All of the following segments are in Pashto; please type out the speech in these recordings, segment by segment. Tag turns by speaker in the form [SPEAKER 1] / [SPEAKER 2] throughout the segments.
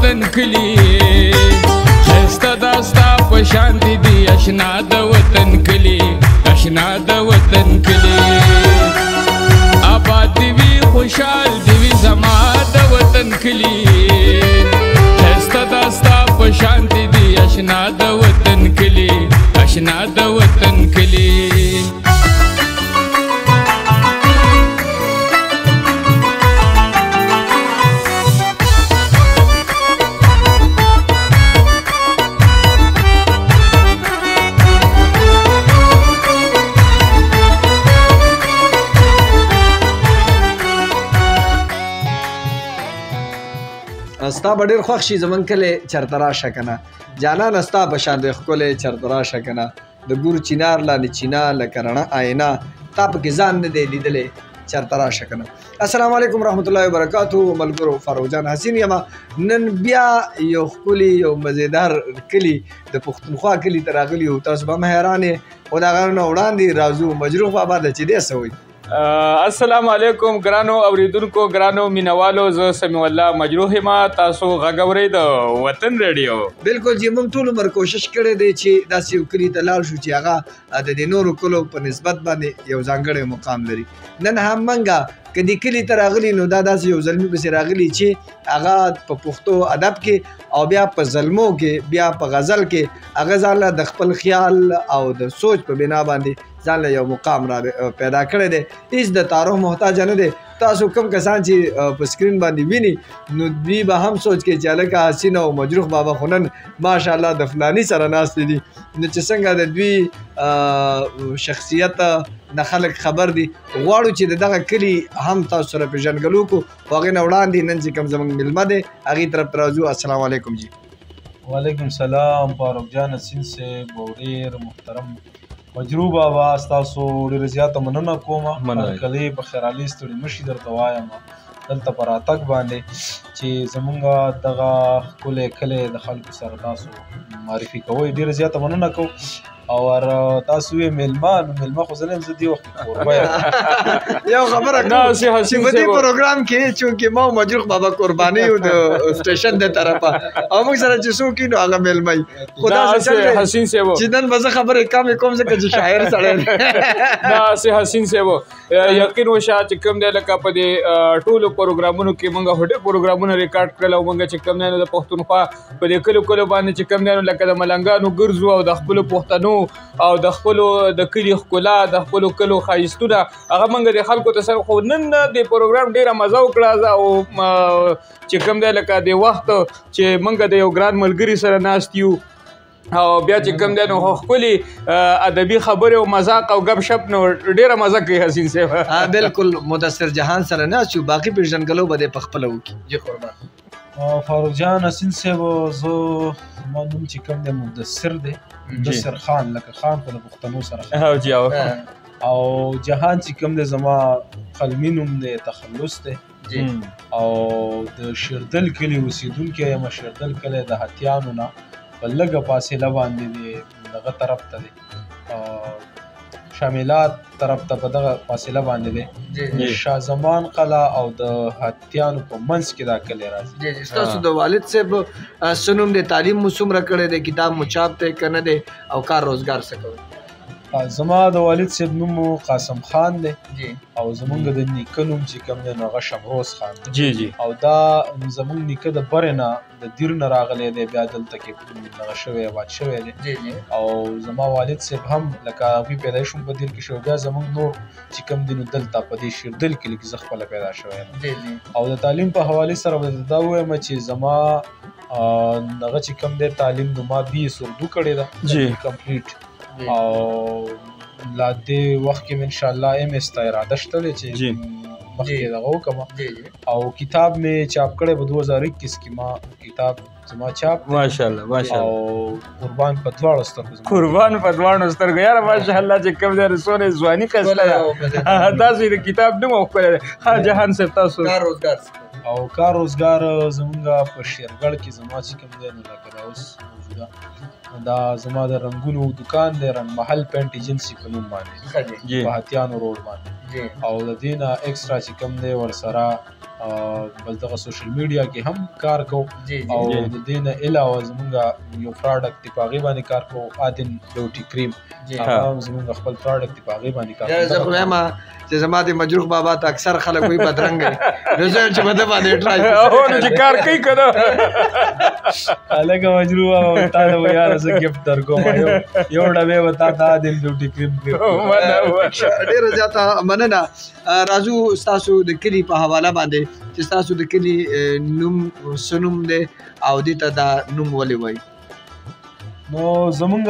[SPEAKER 1] وطن کلی خسته دا ستا په شان دي اشنا د وطن کلی اشنا د وطن کلی آباد دي وي خوشحال دي وي زما د وطن کلی خسته دا ستا په شان دي اشنا د وطن کلی اشنا د وطن کلی
[SPEAKER 2] ستا به ډېر خوښ شي زمونږ کلی چېرته راشه که نه جانانه ستا په شان دی ښکلی چېرته راشه که نه د ګور چینار لاندې چینه لکه رڼه آینه تا پکې ځان نه دی لیدلی چېرته راشه که نه السلام علیکم رحمت الله وبرکاتو ملګرو فاروق جان حسین یم نن بیا یو ښکلي یو مزیدار کلي د پښتونخوا کلي ته راغلي یو تاسو به هم حیران یې خو د هغه نه وړاندې راځو مجروح بابا د چې دی څه وایي
[SPEAKER 1] السلام علیکم ګرانو اوریدونکو ګرانو مینوالو زه سمیع الله مجروح یم تاسو غږ اورئ د وطن ریډیو
[SPEAKER 2] بالکل جی موږ ټول عمر کوشش کړی دی چې داسې یو کلي ته لاړ شو چې هغه د دې نورو کلو په نسبت باندې یو ځانګړی مقام لري نن هم منګه که دې کلي ته راغلي نو دا داسې یو زلمي پسې راغلي چې هغه په پښتو ادب کې او بیا په زلمو کې بیا په غزل کې هغه ځان له د خپل خیال او د سوچ په بنا باندې ځان له یو مقام را پیدا کړی دی هېڅ د تعارف محتاج نه دی تاسو کوم کسان چې په سکرین باندې ویني نو دوی به هم سوچ کې چې هلکه حسین او مجروح بابا خو نن ماشاءالله د فلاني سره ناستې دي نو چې څنګه د دوی شخصیت نه خلک خبر دي غواړو چې د دغه کلي هم تاسو سره پېژندګلو کړو خو هغې نه وړاندې نن چې کوم زموږ میلمه دی هغې طرف ته راځو السلام علیکم جی
[SPEAKER 3] وعلیکم سلام فاروق جان حسین صاحب او ډېر محترم مجروح بابا ستاسو ډېره زیاته مننه کومه هرکلی په خیرالي ستړي مه شي درته وایم دلته په راتګ باندې چې زمونږ دغه ښکلی کلی د خلکو سره تاسو معرفي کوئ ډېره زیاته مننه کوو او تاسو یې میلمه نو میلمه خو زه نه یم زه دې وخت کوربه یم
[SPEAKER 2] یو خبره کوم چې په دې پروګرام کې چونکې ما او مجروح بابا قرباني یو د سټیشن د طرفه او موږ سره چې څوک وي نو هغه میلمه وي خو داسې
[SPEAKER 1] حسین صاحب
[SPEAKER 2] چې نن به زه خبرې کمې کوم ځکه چې شاعر سړی دی
[SPEAKER 1] داسې حسین صاحب یقین وشه چې کوم دی لکه په دې ټولو پروګرامونو کې موږ ډېر پروګرامونه ریکارډ کړل او موږ چې کوم دی نو د پښتونخوا په دې کلو کلو باندې چې کوم دی نو لکه د ملنګانو ګرځو او د خپلو پښتنو او د خپلو د کلي ښکلا د خپلو کلو ښایستونه هغه موږ د خلکو ته سره خو نن د پروګرام ډېره مزه وکړه او چې کوم دی لکه د وخت چې موږ د یو ګران ملګري سره ناست یو او بیا چې کوم دی نو ښکلي ادبي خبرې او مذاق او ګپ شپ نو ډېره مزه کوي حسین صاحب
[SPEAKER 2] بالکل مدثر جهان سره ناست یو باقي پېژندګلو به دې په خپله وکړي جی قربان
[SPEAKER 3] فاروق جان حسین صاحب زه زما نوم چې کوم دی مدثر دی مدثر خان لکه خان خو د پښتنو سره او جهان چې کوم دی زما قلمي نوم دی تخلص دی او د شیردل کلي اوسېدونکی یم شیردل کلی د هتیانو نه په لږه فاصله باندې دی دغه طرف ته دی شاملات طرف ته په دغه فاصله باندې دی شاه زمان قلعه او د هتیانو په منځ کې دا کلی راځي
[SPEAKER 2] ستاسو د والد صاحب څه نوم دی تعلیم مو څومره کړی دی کتاب مو چاپ دی که نه دی او کار روزګار څه کوئ
[SPEAKER 3] زما د والد صاحب نوم قاسم خان دی او زمونږ د نیکه نوم چې کوم دی نو هغه شمروز خان دی او دا زمونږ نیکه د برې نه د دیر نه راغلی دی بیا دلته کې دغه شوی آباد شوی دی او زما والد صاحب هم لکه هغوی پیدایش هم په دیر کې شوی بیا زمونږ نور چې کوم دی نو دلته په دې شیردل کلي کې زه خپله پیدا شوی یم او د تعلیم په حوالې سره به دا ووایم چې زما دغه چې کوم دی تعلیم نو ما BS اردو کړې ده کمپلیټ او لا دې وخت کې مې انشاءالله MS ته اراده شته دی چې مخکې دغه وکړم او کتاب مې چاپ کړی په 2021 کې ما کتاب زما چاپ
[SPEAKER 1] ماشاءالله
[SPEAKER 3] او قربان په دواړو سترګو
[SPEAKER 1] یاره ماشاءالله چې کوم دی څونه ځواني ښایسته ده تاسو د کتاب نوم وښکلی دی جهان صاحب تاسو
[SPEAKER 3] او کار روزګار زمونږ په شیرګړ کې زما چې کوم دی نو لکه دا اوس موجوده دا زما د رنګونو دکان دی رنګ محل پینټ ایجنسي په نوم باندې په هتیانو روډ باندې او د دې نه ایکسټرا چې کوم دی ورسره بس دغه سوشل میډیا کې هم کار کوو او د دې نه علاوه زمونږ یو پراډکټ دی په هغې باندې کار کوو عادن بیوټي کریم هغه هم زمونږ خپل پراډکټ دی په هغې باندې کار کوو
[SPEAKER 2] زه خو وایم چې زما د مجروح بابا ته اکثر خلک وایي بدرنګه نو زه چې په ده باندې ټرای
[SPEAKER 1] نو چې کار کوي که نه
[SPEAKER 3] هلکه مجروح بابا تا ته به یاره زه ګفټ درکوم یو ډبې به تا ته عادل بیوټي کریم
[SPEAKER 2] ډېره زیاته مننه راځو ستاسو د کلي په حواله باندې چې ستاسو د کلي نوم څه نوم دی او دې ته دا نوم ولې وایي
[SPEAKER 3] نو زمونږ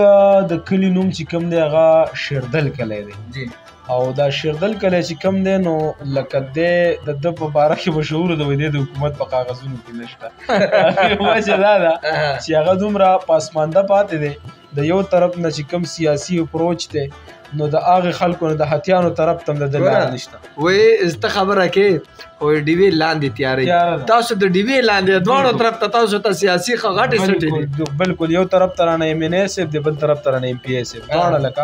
[SPEAKER 3] د کلي نوم چې کوم دی هغه شیردل کلی دی او دا شیردل کلی چې کوم دی نو لکه دی د ده په باره کې مشهور دی وایي دی د حکومت په کاغذونو کې نشته وجه دا ده چې هغه دومره پاسمانده پاتې دی د یو طرف نه چې کوم سیاسي اپروچ دی نو د هغې خلکو نه د هتیانو طرف ته هم د لار نشته
[SPEAKER 2] وایي زه خبره کې وایي ډیوې لاندې تیارې تاسو د ډیوې لاندې دواړو طرف ته تاسو ته سیاسي غټې سټې دي
[SPEAKER 3] بلکل یو طرف ته رانه ایم این اے صاحب دی بل طرف ته رانه ایم پی اے صاحب دواړه لکه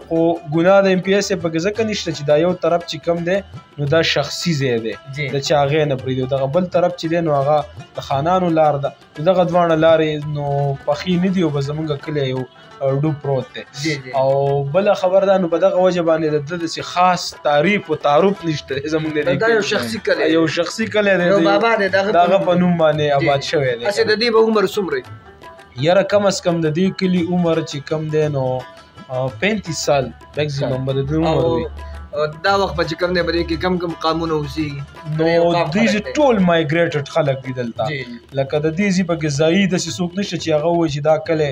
[SPEAKER 3] خو ګناه د ایم پی اے صاحب پکې ځکه نشته چې دا یو طرف چې کم دی نو دا شخصي ځای دی د چا هغې نه پرېږدي دغه بل طرف چې دی نو هغه د خانانو لار ده نو دغه دواړه لارې نو پخې نه دي او به زمونږ کلی یو ډوب پروت دی او بله خبر ده نو په دغه وجه باندې د ده داسې خاص تعریف و تعارف نشته زمونږ د
[SPEAKER 2] دا یو شخصي کلی
[SPEAKER 3] یو شخصي کلی دی د هغه په نوم باندې آباد شوی دی
[SPEAKER 2] هسې د دې به عمر څومره
[SPEAKER 3] یاره کم از کم د دې کلي عمر چې کم دی نو 35 سال میکزیمم به د دې عمر وي
[SPEAKER 2] دا وخت به چې کوم دی به دې کې کم قامونه اوسېږي
[SPEAKER 3] نو دیز ټول مایګریټډ خلک دي دلته لکه د دې ځای پکې ځایي داسې څوک نشته چې هغه ووایي چې دا کلی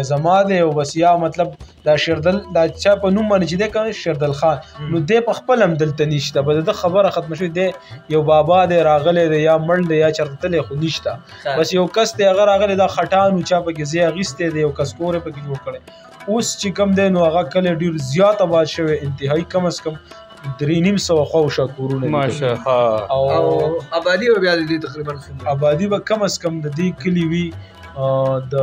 [SPEAKER 3] زما دی او بس یا مطلب دا شیردل دا چا په نوم باندې چې دی که شیردل خان نو دی په خپل هم دلته نشته به د ده خبره ختمه شوې دی یو بابا دی راغلی دی یا مړ دی یا چېرته تللی خو نشته بس یو کس دی هغه راغلی دا خټان و چا پکې ځای اخیستی دی یو کس کور یې پکې جوړ کړی اوس چې کوم دی نو هغه کلی ډېر زیات آباد شوی انتهایي کم از کم 350 خواوشا کورونه
[SPEAKER 1] ماشاءالله
[SPEAKER 2] او آبادي به بیا د دې تقریبا
[SPEAKER 3] آبادي به کم از کم د دې کلي وي د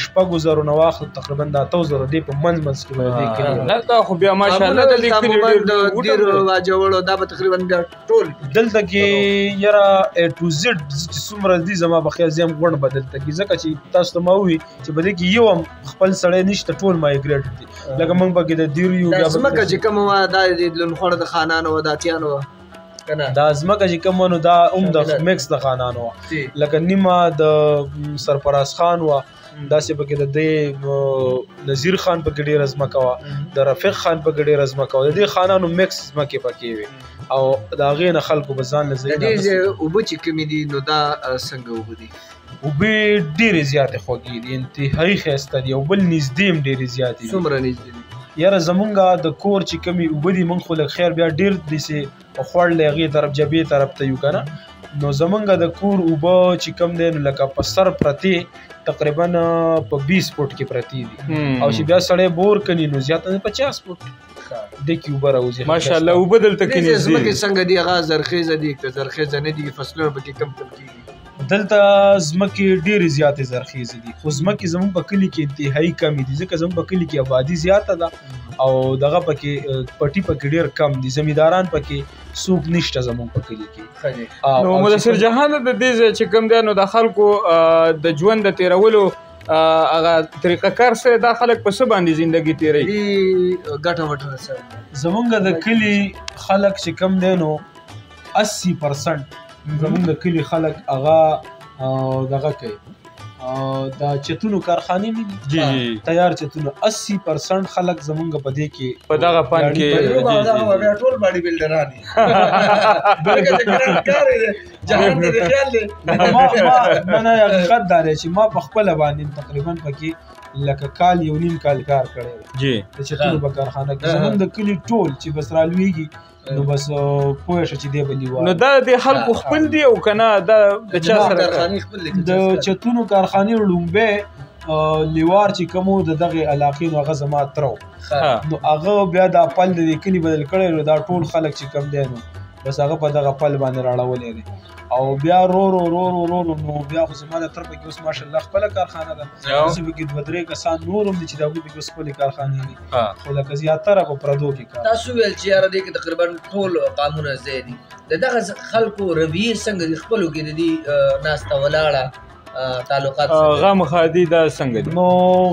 [SPEAKER 3] 6,000 نه واخل تقریبا د 8,000 دی په منځ کې به دې کلي
[SPEAKER 1] دا خو بیا ماشاءالله د دې کلي
[SPEAKER 2] ډېر واجوړو دا به تقریبا بیا ټول
[SPEAKER 3] دلته کې یاره A to Z څومره دي زما په خیال زه هم غونډ به دلته کې ځکه چې تاسو ته ما ووي چې په دې کې یو هم خپل سړی نشته ټول مایګریټ دي لکه موږ پکې د دیر یو
[SPEAKER 2] دا ځمکه چې کومه وه دا د لونخوړه د خانانو وه د اتیانو وه
[SPEAKER 3] دا ځمکه چې کوم نو دا د میکس د خانانو وه لکه نیمه د سرفراز خان وه داسې پکې د دې نذیر خان پکې ډېره ځمکه وه د رفیق خان پکې ډېره ځمکه وه د دې خانانو میکس ځمکې پکې وې او د هغې نه خلکو به ځان له
[SPEAKER 2] د دې اوبه چې کومې دي نو دا څنګه اوبه دي
[SPEAKER 3] اوبه ډېرې زیاتې خوږې دي انتهایي ښایسته دي او بل نږدې هم ډېرې زیاتې دي
[SPEAKER 2] څومره نږدې دي
[SPEAKER 3] یاره زمونږ د کور چې کومې اوبه دي مونږ خو لږ خیر بیا ډېر داسې خوړ لی هغې طرف جبې طرف ته یو که نه نو زمونږ د کور اوبه چې کوم دی نو لکه په سر پرتې تقریبا په 20 فوټ کې پرتې دي او چې بیا سړی بور کني نو زیاته 50 فوټ د کې اوبه راوځي
[SPEAKER 1] ماشاءالله اوبه دلته کې نږدې
[SPEAKER 2] ځمکې څنګه دي هغه زرخیزه دي که زرخیزه نه دي فصلونه پکې کم کېږي
[SPEAKER 3] دلته ځمکې ډېرې زیاتې زرخیزې دي خو ځمکې زموږ په کلي کې انتهایي کمې دي ځکه زموږ په کلي کې آبادي زیاته ده او دغه پکې پټي پکې ډېر کم دي زمینداران پکې څوک نشته زموږ په کلي کې
[SPEAKER 1] نو مدثر جهان د دې چې کوم دی نو د خلکو د ژوند د تېرولو هغه طریقه کار سره دا خلک په څه باندې زندګي تېروي
[SPEAKER 2] ګټه وټه سره
[SPEAKER 3] زموږ د کلي خلک چې کوم دی نو 80% زمونږ د کلي خلک هغه دغه کوي دا چتونو کارخانې نه دي تیار چتونو 80% خلک زمونږ په دې کې
[SPEAKER 1] په دغه پان کې
[SPEAKER 2] ټول باډي بلډران دي بلکې د ګران کار دی جهان د خیال دی
[SPEAKER 3] نه حقیقت دا دی چې ما په خپله باندې تقریبا پکې لکه کال یو نیم کال کار کړی دی د چتونو په کارخانه کې زمونږ د کلي ټول چې بس رالویږي نو بس پوه شه چې دی به لیوار
[SPEAKER 1] نو دا د خلکو خپل دی او که نه دا د چا سره
[SPEAKER 3] د چتونو کارخانې لومبی لیوار چې کوم د دغې علاقې نو هغه زما تره نو هغه بیا دا پل د دې کلي بدل کړی نو دا ټول خلک چې کم دی نو بس هغه په دغه پل باندې راړولې دی او بیا رو نو بیا خو زما د تر پکې اوس ماشاءالله خپله کارخانه ده داسې پکې 2-3 کسان نور هم دي چې د هغوی پکې اوس خپلې کارخانې دي خو لکه زیاتره په پردو کې کار
[SPEAKER 4] تاسو ویل چې یاره دې کې تقریبا ټول قامونه ځای دي د دغه خلکو رویې څنګه دي خپلو کې د دې ناسته ولاړه تعلقات
[SPEAKER 1] غم خادي دا څنګه دي
[SPEAKER 3] نو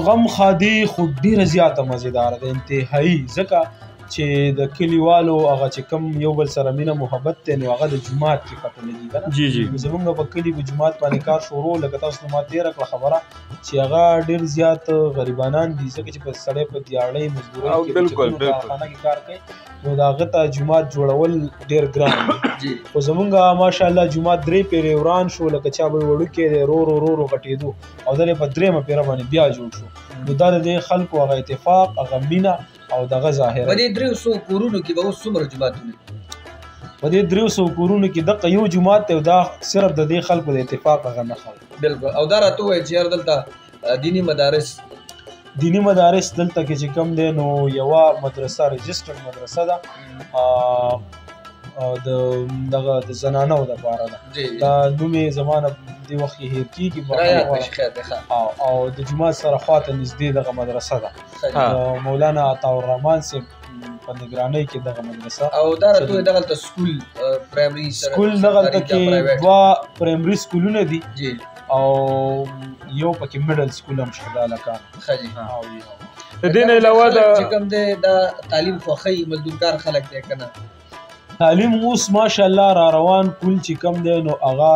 [SPEAKER 3] غم خادي خو ډېره زیاته مزیداره ده انتهایی ځکه چې د کلیوالو هغه چې کوم یو بل سره مینه محبت دی نو هغه د جومات کې پته لګي که نه
[SPEAKER 1] جی جی
[SPEAKER 3] زمونږ په کلي په جومات باندې کار شروع لکه تاسو ما تېره کړه خبره چې هغه ډېر زیات غریبانان دي ځکه چې په سړی په دیاړۍ مزدورۍ کې په کارخانه کې کار کوي نو د هغه ته جومات جوړول ډېر ګران دي خو زمونږ ماشاءالله جومات 3 پیرې وران شو لکه چا به وړوکی دی رو غټېدو او دلې په 3مه پیره باندې بیا جوړ شو نو دا د دې خلکو هغه اتفاق هغه مینه او دغه ظاهره
[SPEAKER 4] په دې 300 کورونو کې به اوس څومره جوماتونه
[SPEAKER 3] په دې 300 کورونو کې دغه یو جومات دی او دا صرف د دې خلکو د اتفاق هغه نښه ده
[SPEAKER 4] بالکل او دا راته ووایي چې یاره دلته دیني مدارس
[SPEAKER 3] دلته کې چې کوم دی نو یوه مدرسه رجسټرډ مدرسه ده د زنانو دپاره ده دا نوم یې زما نه دې وخت کې هېر کېږي او د جومات سره خواته نږدې دغه مدرسه ده د مولانا عطاالرحمن صاحب په نګرانۍ کې دغه مدرسه
[SPEAKER 4] او دا راته وایي دغلته سکول پرایمري
[SPEAKER 3] سکول دغلته کې 2 پرایمري سکولونه دي او یو پکې میډل سکول هم شته دا هلکان
[SPEAKER 4] ښه جي
[SPEAKER 1] د دې نه علاوه
[SPEAKER 4] چې کوم دی دا تعلیم خوښوي مزدورکار خلک دی که نه
[SPEAKER 3] تعلیم اوس ماشاءالله را روان کول چې کم دی نو هغه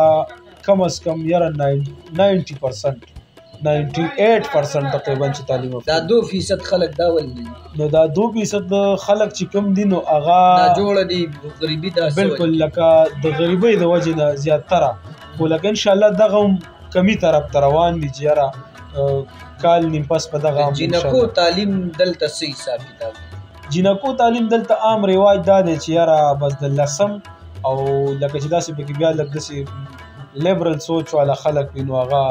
[SPEAKER 3] کم از کم یاره 90% 98% تقریبا چې تعلیم
[SPEAKER 4] دا 2% خلک دا ولې دي
[SPEAKER 3] نو دا 2% خلک چې کم دي نو هغه
[SPEAKER 4] ناجوړه دي غریبي داسې
[SPEAKER 3] بالکل لکه د غریبۍ د وجې نه زیاتره خو لکه انشاءالله دغه هم کمی طرف ته روان دي چې یاره کال نیم پس په دغه
[SPEAKER 4] جینکو تعلیم دلته څه حساب کتاب
[SPEAKER 3] جینکو تعلیم دلته عام رواج دا دی چې یاره بس د 10 او لکه چې داسې پکې بیا لږ داسې لیبرل سوچ والا خلک وي نو هغه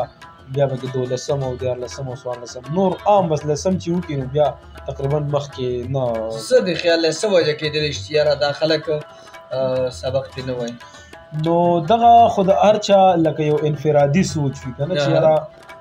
[SPEAKER 3] بیا پکې 12 او 14 او 14 نور عام بس 10 چې وکړي نو بیا تقریبا مخکې نه
[SPEAKER 4] څه د خیال څه وجه کېدلی چې یاره دا خلک سبق پې نه وایي
[SPEAKER 3] نو دغه خو د هر چا لکه یو انفرادي سوچ وي که نه چې یاره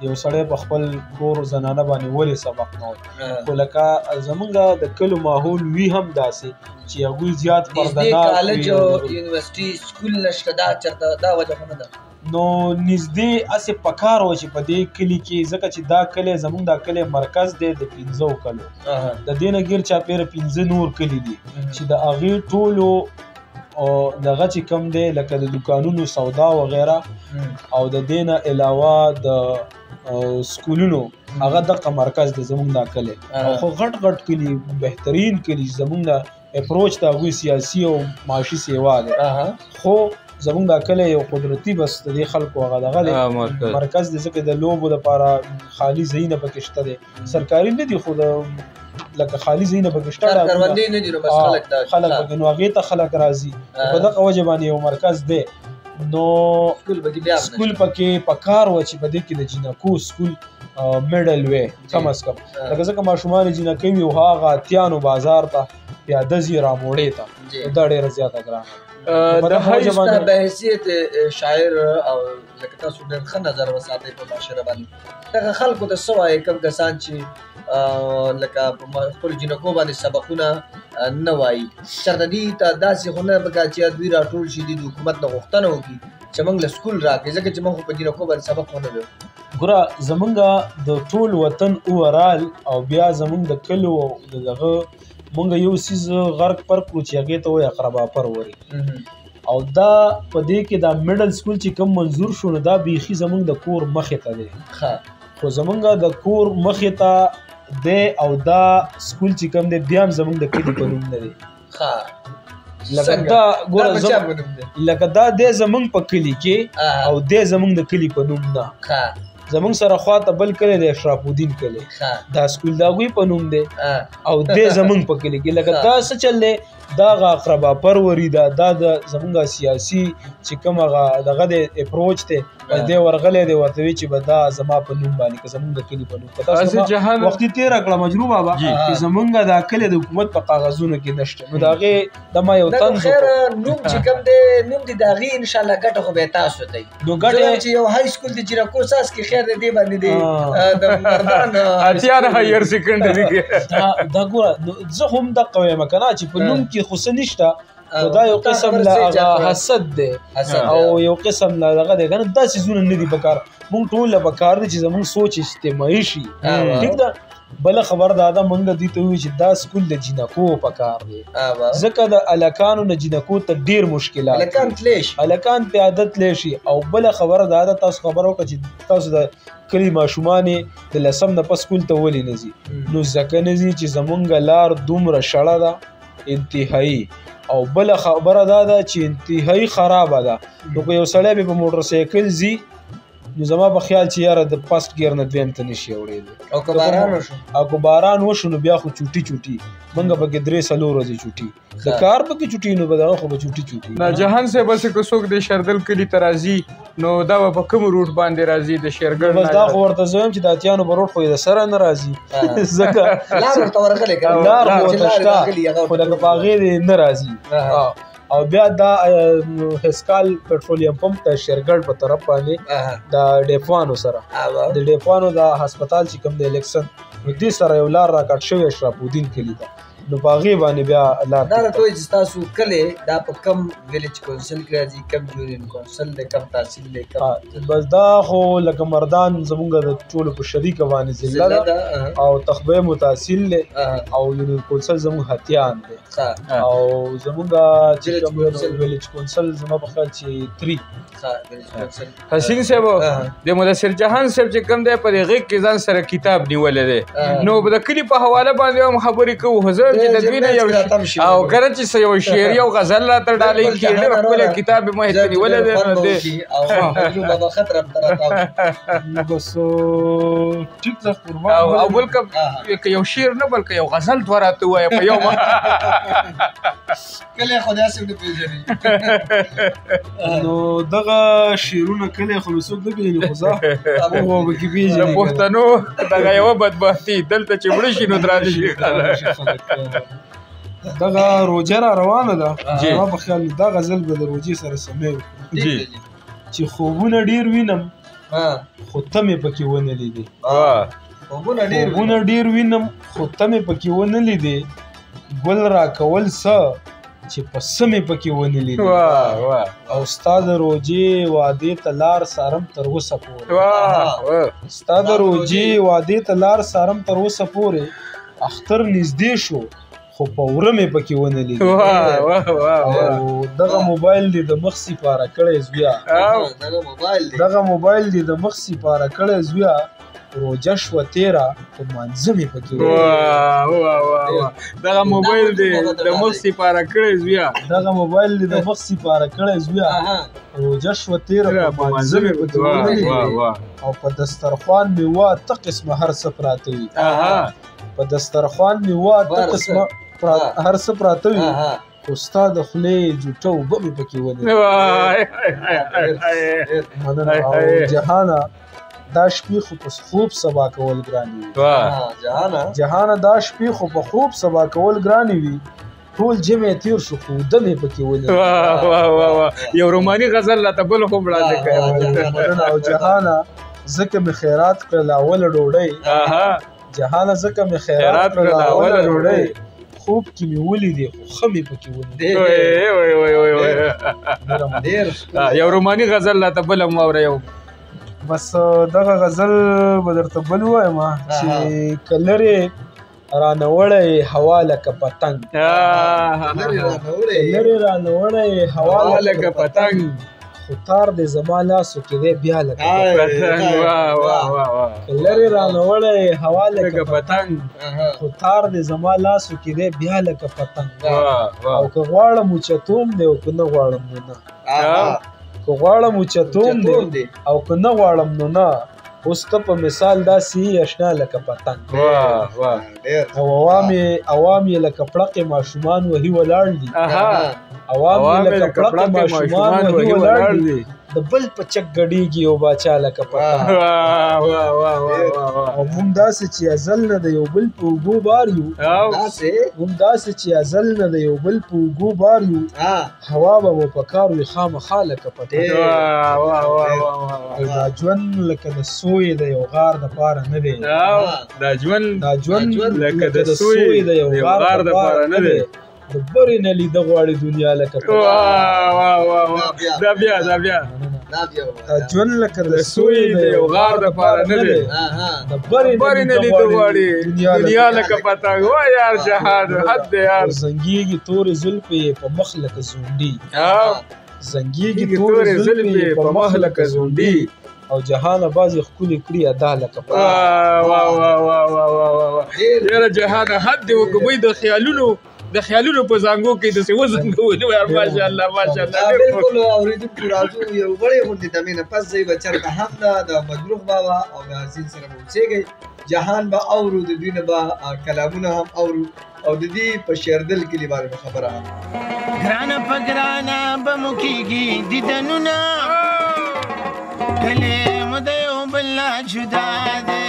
[SPEAKER 3] یو سړی په خپل کور زنانه باندې ولې سبق نه وایي خو لکه زمونږ د کلو ماحول وي هم داسې چې هغوی زیات پردهناک
[SPEAKER 4] کالج او یونیورسټي سکول نشته دا چېرته دا وجه خو نه ده
[SPEAKER 3] نو نږدې هسې په کار و چې په دې کلي کې ځکه چې دا کلی زمونږ دا کلی مرکز دی د 15 کلو د دې نه ګیر چاپېره 15 نور کلي دي چې د هغې ټولو دغه چې کوم دی لکه د دوکانونو سودا وغیره او د دې نه علاوه د سکولونو هغه دغه مرکز دی زمونږ دا کلی خو غټ کلي بهترین کلي زمونږ د اپروچ د هغوی سیاسي او معاشي سیوا دی خو زمونږ دا کلی یو قدرتي بس د دې خلکو هغه دغه دی مرکز دی ځکه د لوبو دپاره خالي ځایونه پکې شته دی سرکاري نه دي خو د لکه خالي ځایونه پکې شته
[SPEAKER 4] کروندې نه دي نو بس خلک
[SPEAKER 3] پکې نو هغې ته خلک راځي په دغه وجه باندې یو مرکز دی نو سکول پکې په کار و چې په دې کې د جینکو سکول میډل وی کم از کم لکه ځکه ماشومان جینکۍ وي او هغه اتیانو بازار ته پیاده ځي راموړې ته دا ډېره زیاته ګرانه
[SPEAKER 4] د بحیثیت شاعر او لکه تاسو ډېر ښه نظر وساتئ په معاشره باندې دغه خلکو ته څه وایي کوم کسان چې لکه په خپلو جینکو باندې سبقونه نه وایي چېرته دوی ته داسې خو نه پکار چې دوی راټول شي دوی د حکومت نه غوښتنه وکړي چې موږ له سکول راکړي ځکه چې موږ خو په جینکو باندې سبق ونه ویو
[SPEAKER 3] ګوره زمونږ د ټول وطن اوورال او بیا زمونږ د کلو د دغه مونږ یو څیز غرق پرک کړو چې هغې ته وایي اقرباپر وري او دا په دې کې دا میډل سکول چې کوم منظور شو نو دا بیخي زمونږ د کور مخې ته دی خو زمونږ د کور مخې ته دی او دا سکول چې کوم دی بیا هم زمونږ د کلي په نوم نه دی لکه دا دی زمونږ په کلي کې او دی زمونږ د کلي په نوم نه زمونږ سره خواته بل کلی دی اشراف الدین کلی دا سکول د هغوی په نوم دی او دی زمونږ په کلي کې لکه دا څه چل دی دا هغه اقربا پروري ده دا د زمونږ سیاسي چې کوم هغه دغه دی اپروچ دی دی ورغلی دی ورته وایي چې به دا زما په نوم باندې که زمونږ د کلي په نوم که تاسو وختي تېره کړه مجروح بابا چې زمونږ دا کلی د حکومت په کاغذونو کې نشته نو د هغې د ما یو طنز
[SPEAKER 4] خیر نوم چې کوم دی نوم دی د هغې انشاءالله ګټه خو به یې تاسو دی
[SPEAKER 3] نو ګټه
[SPEAKER 4] چې یو های سکول دی جیرکو ساس کې خیر دی دې باندې دی د مردان
[SPEAKER 1] اتیا نه هایر سیکنډري کې
[SPEAKER 3] دا ګوره زه هم دقه وایم که نه چې په نوم کې خو څه نشته خو دا یو قسم له هغه حسد دی او یو قسم له دغه دی که نه دا څیزونه نه دي پکار مونږ ټول له پکار دی چې زمونږ سوچ اجتماعي شي ټیک ده بله خبر دا ده مونږ دوی ته ووایو چې دا سکول د جینکو پکار دی ځکه د هلکانو نه جینکو ته ډېر مشکلات هلکان پې عادت تلی شي او بله خبره دا ده تاسو خبره وکړه چې تاسو د کلي ماشومان یې د لسم نه پس سکول ته ولې نه ځي نو ځکه نه ځي چې زمونږ لار دومره شړه ده انتهایي او بله خبره دا ده چې انتهایي خرابه ده نو که یو سړی به په موټر سایکل ځي نو زما په خیال چې یاره د فسټ ګیر نه دویم ته نشي اوړېدی
[SPEAKER 4] او که باران وشو
[SPEAKER 3] او که باران وشو نو بیا خو چوټي چوټي مونږ پکې 3-4 ورځې چوټي د کار پکې چوټي نو به دغه خو به چوټي چوټي
[SPEAKER 1] نه جهان صاحب هسې که څوک د شردل کلي ته راځي نو دا به په کوم روټ باندې راځي د شیرګل
[SPEAKER 3] بس دا خو ورته زه وایم چې د اتیانو په روټ خو یې د سره نه راځي ځکه
[SPEAKER 4] لار ورته ورغلی که
[SPEAKER 3] لار خو ورته شته خو لکه په هغې دې نه راځي او بیا دا هسکال پټرولیم پمپ ته شیرګل په طرف باندې د ډیپوانو سره د ډیپوانو د هسپتال چې کوم د الیکشن نو دې سره یو لار راکټ شوی اشراف الدین کلي ته نو په هغې باندې بیا لار
[SPEAKER 4] دا راته وایي چې ستاسو کلی دا په کم ویلیج کونسل کې راځي کم یونین کونسل دی کم تحصیل دی کم
[SPEAKER 3] بس دا خو لکه مردان زمونږ د ټولو په شریکه باندې ضلع ده او تخبه مو تحصیل دی او یونین کونسل زمونږ هتیان دی او زمونږ چې کوم ویلیج کونسل زما په خیال چې 3
[SPEAKER 1] حسین صاحب د مدثر جهان صاحب چې کوم دی په دې غېږ کې ځان سره کتاب نیولی دی نو د کلي په حواله باندې هم خبرې کوو زه چې د دوی نه یو او کله چې یو شعر یو غزل راته ډالۍ کړي ډېر ښکلی کتاب یې ما هېڅ نیولی دی نو
[SPEAKER 3] نو بس ټیک ده قربان
[SPEAKER 1] او بلکې یو شعر نه بلکې یو غزل دوه راته ووایه په یو
[SPEAKER 4] کلی خو داسې نه پېژني
[SPEAKER 3] نو دغه شعرونه کلی خو مې څوک نه پېژني خو زه هغه به کې پېژني
[SPEAKER 1] د پښتنو دغه یوه بدبختي دلته چې مړه شي نو درانه شي
[SPEAKER 3] دغه روجه را روانه ده زما په خیال دا غزل به د روجې سره سمې وکړو چې خوبونه ډېر وینم خو ته مې پکې ونه لیدې خوبونه ډېر وینم خو ته مې پکې ونه لیدې ګل را کول څه چې په څه مې پکې ونه لیدې او ستا د روجې وعدې ته لار سارم تر اوسه پورې ستا د روجې وعدې ته لار سارم تر اوسه پورې اختر نږدې شو خو په وره مې پکې ونه لیدې او دغه موبایل دې د مخ سپاره کړی زویا دغه موبایل دې د مخ سپاره کړی زویا روجه شوه تېره په مانځه مې پکې
[SPEAKER 1] دغه موبایل دې د مخ سپاره کړی زویا
[SPEAKER 3] دغه موبایل دې د مخ سپاره کړی زویا روجه شوه تېره په مانځه مې پکې ونه لیدې او په دسترخوان مې وا ته قسمه هر څه پراته وي په دسترخوان مې وا ته قسمه هر څه پراته وي خو ستا د خولې جوټه اوبه مې پکې ونه مننه او جهانه دا شپې خو په خوب سبا کول ګرانې وي جهانه دا شپې خو په خوب سبا کول ګرانې وي ټول جمع تیر شو خو دمې پکې ونه
[SPEAKER 1] یو روماني غزل راته بل هم وړاندې کړی
[SPEAKER 3] مننه او جهانه ځکه مې خیرات کړل اوله ډوډۍ جهانه ځکه مې خیرات کړل اوله ډوډۍ خوب کې مې ولیدې خو ښه مې پکې
[SPEAKER 1] ونه یو روماني غزل راته بل هم واوره یو
[SPEAKER 3] بس دغه غزل به درته بل ووایم چې که لرې رانه وړی هوا لکه پتنګ لرې رانه وړی هوا
[SPEAKER 1] لکه پتنګ
[SPEAKER 3] خو تار دې زما لاسو کې دی بیا لکه پتنګ لرې رانه وړی هوا لکه پتنګ خو تار دې زما لاسو کې دی بیا لکه پتنګ او که غواړم اوچتوم دی او که نه غواړم نو نه که غواړم اوچتوم دی او که نه غواړم نو نه اوس ته په مثال داسې اشنا لکه پتنګ
[SPEAKER 1] واه واه
[SPEAKER 2] ډېر
[SPEAKER 3] او عوام یې لکه پړقې ماشومان وهي ولاړ دي عوام یې لکه پړقې ماشومان وهي ولاړ دي د بل په چک ګډېږي یو باچا لکه پتنګ او موږ داسې چې ازل نه د یو بل په اوږو بار یو موږ داسې چې ازل نه د یو بل په اوږو بار یو هوا به مو په کار وي خامخا لکه پتنګ دا ژوند لکه د سوی د یو غار دپاره نه دی
[SPEAKER 1] دا ژوند
[SPEAKER 3] لکه د سوی د یو غار دپاره نه دی د برې نه لیده غواړي دنیا لکه
[SPEAKER 1] دا بیا
[SPEAKER 3] دا ژوند لکه د سوی د یو غار دپاره نه دی د برې نه لیده غواړي
[SPEAKER 1] دنیا لکه پتنګ وا یار جهان حد دی یار
[SPEAKER 3] زنګېږي تورې زلفې په مخ لکه زونډي زنګېږي تورې زلفې په مخ لکه زونډي او جهان بازي ښکلې کړي ادا لکه
[SPEAKER 1] یاره جهان حد دی وګوي د خیالونو په زنګو کې د څه وزنګو یار ماشاءالله
[SPEAKER 2] بالکل اوریدونکو راځو یو وړې غونډې دمې نه پس ځای به چرته هم ده د مجروح بابا او د حسین سره به اوسېږئ جهان به اورو د دوی نه به کلامونه هم اورو او د دې په شیردل کلي باندې به خبره هم
[SPEAKER 5] ګرانه په ګرانه به مو کېږي دیدنونه کلي مو د یو بل نه جدا دی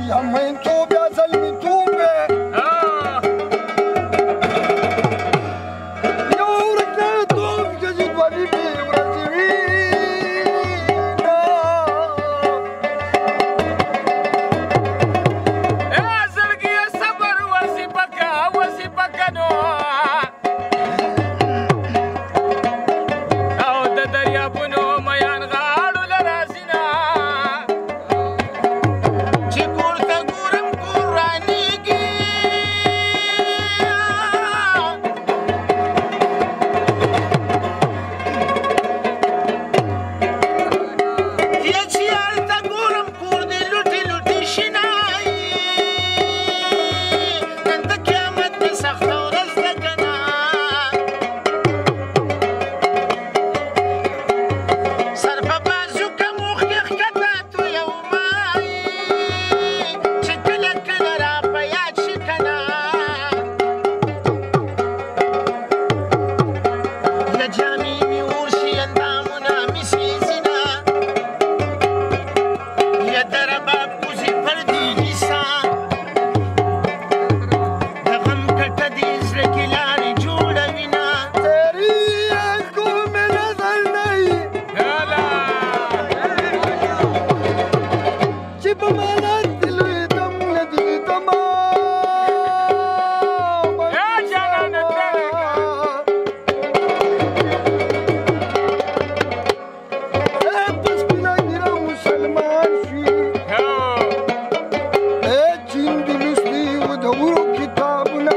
[SPEAKER 6] یا مینتوب یا زلمیتوبه یو ورکه توب جدید ولی بی ورزوینا
[SPEAKER 1] زرګي صبر وسی پکا نو او د دریابونو میان غاړو لرازینا
[SPEAKER 5] چې کور ته ګورم کور رانیږي یا چې هلته ګورم کور دې لوټې لوټې شینایي نن د قیامت دې سخته ورځ ده که نه سر په بازو که موښکې ښکته تویومایي چې کله کله را په یاد شي که نه یا جامې مې ورشي اندامونه مې سېزینه یا د رباب کوزې پر دې نیسه د غم کټه دې زړه کې لارې جوړوینه
[SPEAKER 6] تیری آنکھوں میں نظر نہیں چې په معنا دل دم ندی تمام
[SPEAKER 1] یا جانان
[SPEAKER 6] بس بنا ګرا مسلمان شي چین دی لوسلی و د ورو کتابونه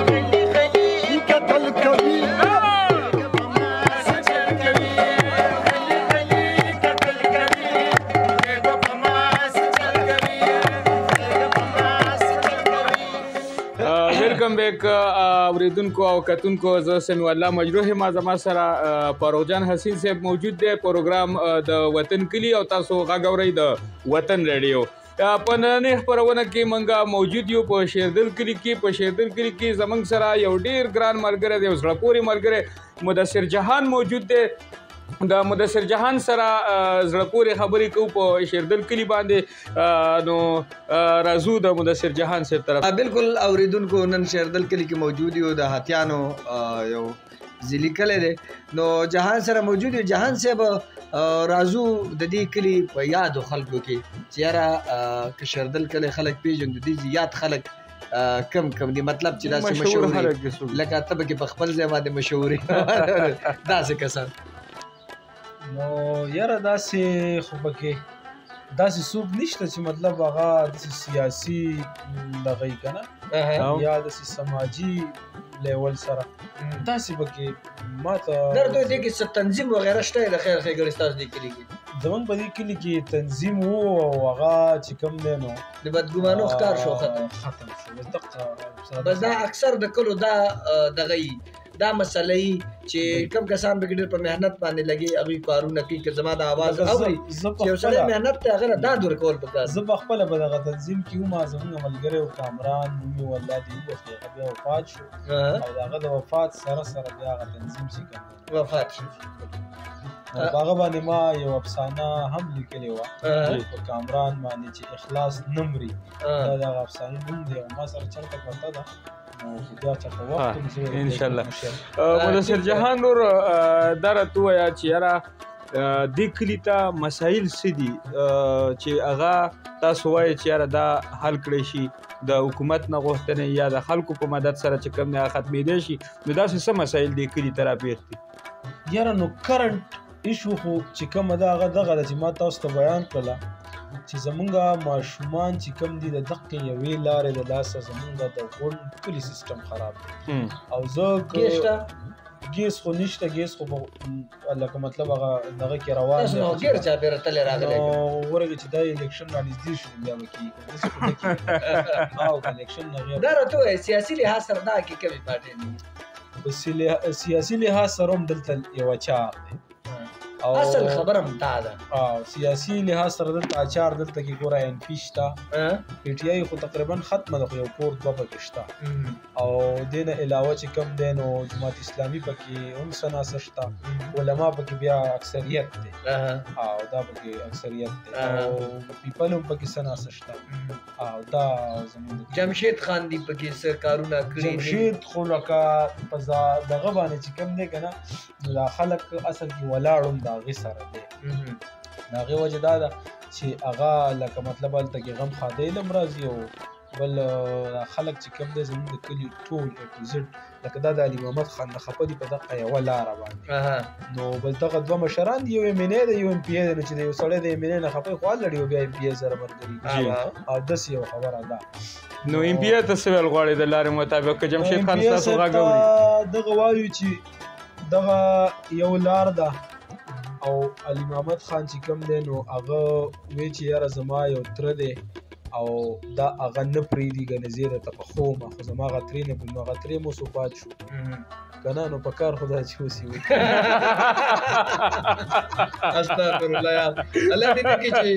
[SPEAKER 5] خلی خلی
[SPEAKER 6] قتل کوي
[SPEAKER 5] سجل کوي خلی خلی قتل کوي دغه په ما سجل کوي دغه په ما سجل کوي
[SPEAKER 1] ویلکم بیک اوریدونکو او کتونکو زه سمیع الله مجروح ما زما سره فاروق جان حسین صاحب موجود دی پروګرام د وطن کلی او تاسو غږ اورئ د وطن ریډیو په نننۍ خپرونه کې موږ موجود یو په شیردل کلي کې زموږ سره یو ډیر ګران ملګری دی یو زړه پورې ملګری مدثر جهان موجود دی د مدثر جهان سره زړه پورې خبرې کوو په شیردل کلي باندې نو راځو د مدثر جهان صاحب طرف
[SPEAKER 2] بالکل اوریدونکو نن شیردل کلی کې موجود یو د هاتیانو یو ځلی کلی دی نو جهان سره موجود یو جهان صاحب راځو د دې کلي په یادو خلکو کې چې یاره که شیردل کلی خلک پیژني د دې یاد خلک کم دي مطلب چې داسې مشهور لکه ته پکې په خپل ځای باندې مشهور داسې کسان
[SPEAKER 3] نو یاره داسې خو پکې داسې څوک نشته چې مطلب هغه داسې سیاسي دغه یې که نه یا داسې سماجي لیول سره داسې پکې ما ته
[SPEAKER 4] درته دې کې څه تنظیم وغیره شته د خیر ښېګڼې ستاسو دې کلي کې
[SPEAKER 3] زمونږ په دې کلي کې تنظیم و او هغه چې کوم دی نو
[SPEAKER 4] د بدګمانو ښکار شو ختم
[SPEAKER 3] شو بس دقه
[SPEAKER 4] بس دا اکثر د کلو دا دغه یي دا مسله یي چې کم کسان به ډېر په محنت باندې لګي هغوی کارونه کوي که زما د اواز اوري چې یو سړی محنت ته هغه نه ډاډ ورکول پکار
[SPEAKER 3] زه په خپله به دغه تنظیم کې وم زموږ ملګری و کامران نوم یې والله دې ووښت هغه بیا وفات شو او د هغه د وفات سره بیا هغه تنظیم چې کوم
[SPEAKER 4] وفات شو
[SPEAKER 3] په هغه باندې ما یو افسانه هم لیکلې وه په کامران باندې چې اخلاص نه مري دا دغه افسانې نوم دی او ما سره چلته پرته ده
[SPEAKER 1] ان شاء الله مدثر جهان نور دا راته ووایه چې یاره دې کلي ته مسایل څه دي چې هغه تاسو وایئ چې یاره دا حل کړی شي د حکومت نه غوښتنې یا د خلکو په مدد سره چې کوم دی هغه ختمېدی شي نو داسې څه مسایل دې کلي ته راپېښ دي
[SPEAKER 3] یاره نو کرنټ ایشو خو چې کومه ده هغه دغه ده چې ما تاسو ته بیان کړله چې زمونږ ماشومان چې کوم دي د دقې یوې لارې د لاسه زمونږ د غونډ کلي سیسټم خراب دی او زه ګیس خو نشته ګیس خو لکه مطلب هغه دغه کې روان دی
[SPEAKER 4] تاسو نو ګیر چاپېره تللی راغلی
[SPEAKER 3] ورغې چې دا الیکشن رانږدې شو بیا به کېږي داسې خو نه کېږي او الیکشن نه غیر
[SPEAKER 4] دا راته ووایه سیاسي لحاظ سره دا کې کومې پارټۍ دي
[SPEAKER 3] په سیاسي لحاظ سره هم دلته یوه چار دی
[SPEAKER 4] اصل خبره هم دا ده.
[SPEAKER 3] سیاسي لحاظ سره دلته اچار دلته کې ګوره ان پی شته، پی ټی آی خو تقریبا ختمه ده، خو یو کور دوه پکې شته، او دې نه علاوه چې کوم دی نو جماعت اسلامي پکې هم سناسه شته، علما پکې بیا اکثریت دی او دا پکې اکثریت دی، او پیپل هم پکې سناسه شته، او دا زموږ
[SPEAKER 4] جمشید خان دی پکې څه کارونه کړي.
[SPEAKER 3] جمشید خو لکه په دغه باندې چې کوم دی که نه نو دا خلک اصل کې ولاړ هم د هغې سره دی. د هغې وجه دا ده چې هغه لکه مطلب هلته کې غم ښادۍ له هم راځي، او بل خلک چې کوم دی زموږ د کلي ټول اے ټو زیډ لکه دا د علي محمد خان نه خفه دي په دغه یوه لاره باندې. نو بل دغه دوه مشران دي، یو ایم این ای دی یو ایم پی ای دی، نو چې د یو سړی د ایم این ای نه خفه خو لړي او بیا ایم پی ای سره ملګري او داسې یو خبره ده.
[SPEAKER 1] نو ایم پی ای ته څه ویل غواړې د لارې مطابق که جمشید خان ستاسو غږ اوري؟
[SPEAKER 3] دغه وایو چې دغه یو لار ده او علي محمد خان چې کوم دی نو هغه وی چې یاره زما یو تره دی او دا هغه نه پرېږدي ګنې زه یې درته پخوم، خو زما هغه ترې نه نو هغه ترې مو صفات شو که نه نو په کار خو دا چې اوس یې وي.
[SPEAKER 4] استغفرالله یا الله دې وکړي چې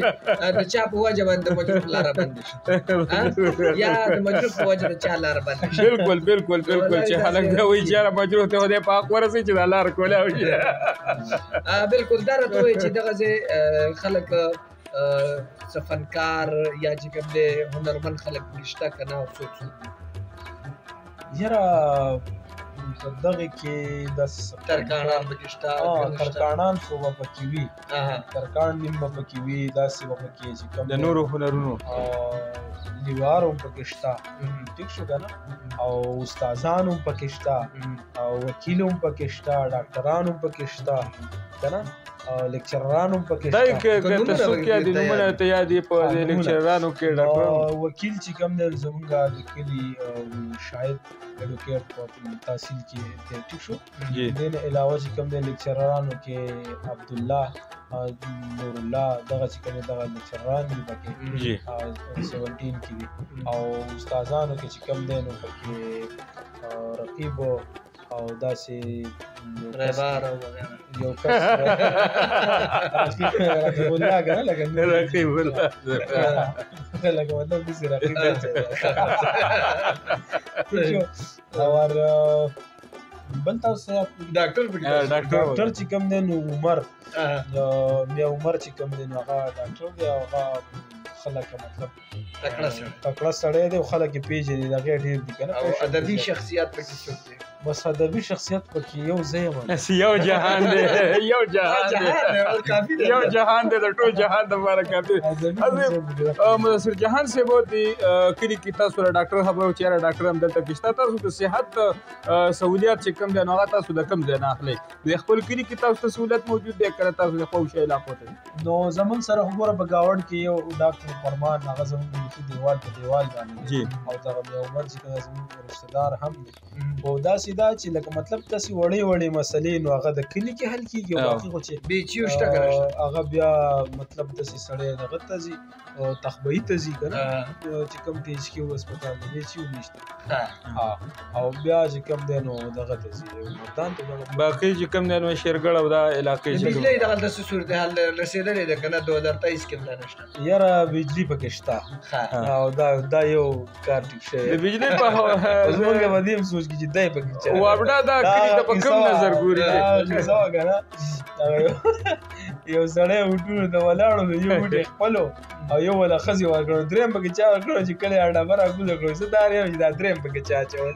[SPEAKER 4] د چا په وجه باندې د مجروح لاره بندې شي یا د مجروح په وجه د چا لاره بندې شي.
[SPEAKER 1] بالکل بالکل بالکل چې خلک دا وایي چې یاره مجروح ته خدای پاک ورسوي چې دا لاره کولی شي.
[SPEAKER 4] بالکل دا راته وایي چې دغسې خلک څه فنکار یا چې کوم دی هنرمند خلک شته که نه او څوک
[SPEAKER 3] یاره په دغې کې د
[SPEAKER 4] ترکاڼان پکې شته،
[SPEAKER 3] ترکاڼان خو به پکې وي، ترکاڼ نیم به پکې وي، داسې به پکې چې کوم
[SPEAKER 1] د نورو هنرونو
[SPEAKER 3] لیوار هم پکې شته، ټیک شو که نه، او استادان هم پکې شته، او وکیل هم پکې شته، ډاکټران هم پکې شته که نه، لیکچرران هم پکې
[SPEAKER 1] شته. ته څوک یادې نومونه ته یادې په لیکچررانو کې ډاکټرانو؟
[SPEAKER 3] وکیل چې کوم دی زمونږ د کلي شاید ایډوکیټ په تحصیل کې دی، ټیک شو. دې نه علاوه چې کوم دی لیکچررانو کې عبدالله نور الله دغه چې کوم دغه لیکچرران دي پکې 17 کې دي، او استادانو کې چې کوم دی نو پکې رقیب او داسې
[SPEAKER 4] رهبر او وغیره
[SPEAKER 3] یو کس رقیب الله که نه لکه
[SPEAKER 1] رقیب الله
[SPEAKER 3] لکه مطلب داسې رقیب او بل تاسو
[SPEAKER 4] ډاکټر
[SPEAKER 3] چې کوم دی نو عمر بیا عمر چې کوم دی نو هغه ډاکټر دی او هغه خلک مطلب تکړه سړی دی او خلک یې پېژني، د هغې ډېر دي که نه.
[SPEAKER 4] او ادبي شخصیت پکې څوک دی؟
[SPEAKER 3] بس ادبي شخصیت پکې یو ځای یم،
[SPEAKER 1] یو جهان دی، یو جهان دی، یو جهان دی، د ټول جهان دپاره کافي. مدثر جهان صاحب د کلي کې تاسو له ډاکټر خبره چې یاره ډاکټر هم دلته کې شته، تاسو د صحت سهولیات چې کوم دی نو هغه تاسو د کوم ځای نه اخلئ؟ د خپل کلي کې تاسو ته سهولت موجود دی که تاسو د خوږ علاقو ته؟
[SPEAKER 3] نو زمونږ سره خو ګوره په ګاونډ کې یو ډاکټر فرمان هغه زمونږ بیخي دیوال په دیوال باندې او دغه بیا عمر چې کوم زمونږ رشته دار هم دی، خو داسې دا چې لکه مطلب داسې وړې وړې مسلې نو هغه د کلي کې حل کېږي، او باقي خو چې
[SPEAKER 4] بیچیو شته که نه شته
[SPEAKER 3] هغه بیا مطلب داسې سړی دغه ته ځي تخبهي ته ځي که نه، چې کوم ټي ایچ کیو هسپتال دی بیچیو نشته، او بیا چې کوم دی نو دغه ته ځي مردان ته.
[SPEAKER 1] باقي چې کوم دی نو شیرګړ او دا علاقې
[SPEAKER 4] د بجلۍ دغلته څه صورتحال رسېدلې ده که نه 2023 کې هم دا نشته؟
[SPEAKER 3] یاره بجلي پکې شته او دا یو کار ټیک شوی
[SPEAKER 1] د بجلۍ په
[SPEAKER 3] زمونږ به دې هم سوچ کړي چې دی پکې چل
[SPEAKER 1] وابډا دا کلي ته په کوم نظر ګوري؟
[SPEAKER 3] یو سړی وټونو ته ولاړو نو یو وټې خپلو او یو ولا ښځې ورکړو، درېیم پکې چا ورکړو چې کله یې ډبره کوزه کړو، زه دا یم چې دا درېیم پکې چا اچولی،